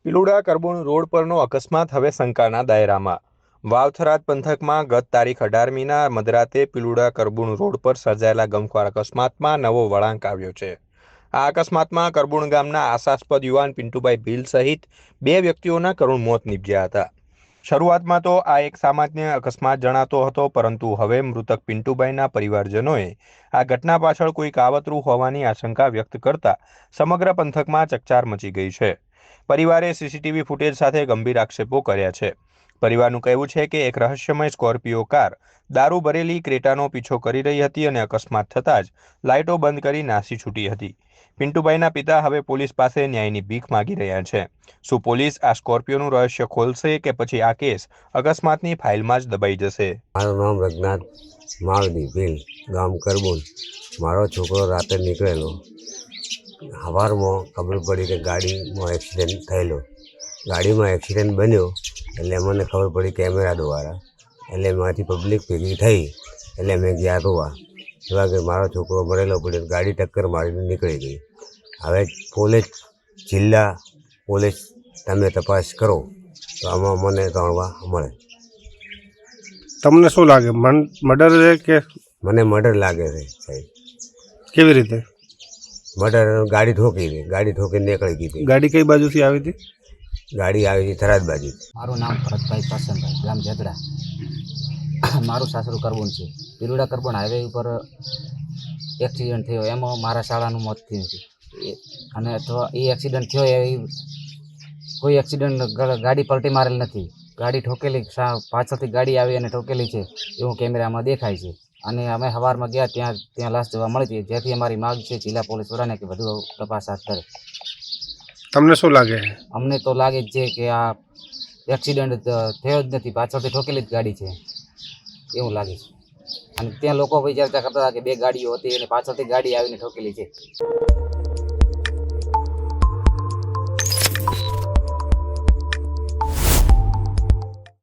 Piluda કરબોણ road પરનો અકસ્માત હવે શંકાના દાયરામાં. વાવ-થરાદ પંથકમાં ગત તારીખ 18મીના મધરાતે પિલુડા કરબુણ રોડ પર સર્જાયેલા ગમખ્વાર અકસ્માતમાં નવો વળાંક આવ્યો છે. આ અકસ્માતમાં કરબુણ ગામના આશાસ્પદ યુવાન પિન્ટુભાઈ ભીલ સહિત 2 વ્યક્તિઓના કરુણ મોત નીપજ્યા હતા. શરૂઆતમાં તો આ એક સામાન્ય અકસ્માત જણાતો હતો, પરંતુ હવે મૃતક પિન્ટુભાઈના પરિવારજનોએ આ ઘટના પાછળ કોઈ કાવતરું હોવાની આશંકા વ્યક્ત કરતા સમગ્ર પંથકમાં ચકચાર મચી ગઈ છે. પરિવારે સીસીટીવી ફૂટેજ સાથે ગંભીર આક્ષેપો કર્યા છે. પરિવારનું કહેવું છે કે એક રહસ્યમય સ્કોર્પિયો કાર દારૂ ભરેલી ક્રેટાનો પીછો કરી રહી હતી અને અકસ્માત થતાં જ લાઇટો બંધ કરી નાસી છૂટી હતી. પિન્ટુભાઈના પિતા હવે પોલીસ પાસે ન્યાયની ભીખ માગી રહ્યા છે. શું પોલીસ આ સ્કોર્પિયોનું રહસ્ય ખોલશે કે પછી આ કેસ અકસ્માતની ફાઇલમાં જ દબાઈ જશે? મારું નામ રઘનાથ માવડી ભીલ, ગામ કરબુણ. મારો છોકરો રાતે નીકળેલો. સવારમાં ખબર પડી કે ગાડીમાં એક્સિડન્ટ થયેલો. ગાડીમાં એક્સિડન્ટ બન્યો એટલે મને ખબર પડી કેમેરા દ્વારા. એટલે એમાંથી પબ્લિક ભેગી થઈ એટલે મેં ગયા રોવા. એવા કે મારો છોકરો મરેલો પડ્યો, ગાડી ટક્કર મારીને નીકળી ગઈ. હવે પોલીસ, જિલ્લા પોલીસ તમે તપાસ કરો તો આમાં મને જાણવા મળે. તમને શું લાગે, મર્ડર છે કે? મને મર્ડર લાગે છે સાહેબ. કેવી રીતે? મર્ડર, ગાડી ઠોકીને નીકળી ગઈ. ગાડી કઈ બાજુથી આવી હતી? ગાડી આવી હતી થરાદ બાજુ. મારું નામ ભરતભાઈ કરશનભાઈ, ગામ ઝઘડા. મારું સાસરું કરબુણ છે. પિલુડા કરબુણ હાઈવે ઉપર એક્સિડન્ટ થયો, એમાં મારા શાળાનું મોત થયું છે. અને તો એ એક્સિડન્ટ થયો એ કોઈ એક્સિડન્ટ ગાડી પલટી મારેલ નથી. ગાડી ઠોકેલી, પાછળથી ગાડી આવી અને ઠોકેલી છે એવું કેમેરામાં દેખાય છે. અને અમે સવારમાં ગયા ત્યાં લાશ જોવા મળી હતી, જેથી અમારી માગ છે જિલ્લા પોલીસ વડાને કે વધુ તપાસ હાથ ધરે. તમને શું લાગે? અમને તો લાગે જ છે કે આ એક્સિડન્ટ થયો જ નથી, પાછળથી ઠોકેલી જ ગાડી છે એવું લાગે છે. અને ત્યાં લોકો વિચારતા કરતા હતા કે 2 ગાડીઓ હતી અને પાછળથી ગાડી આવીને ઠોકેલી છે.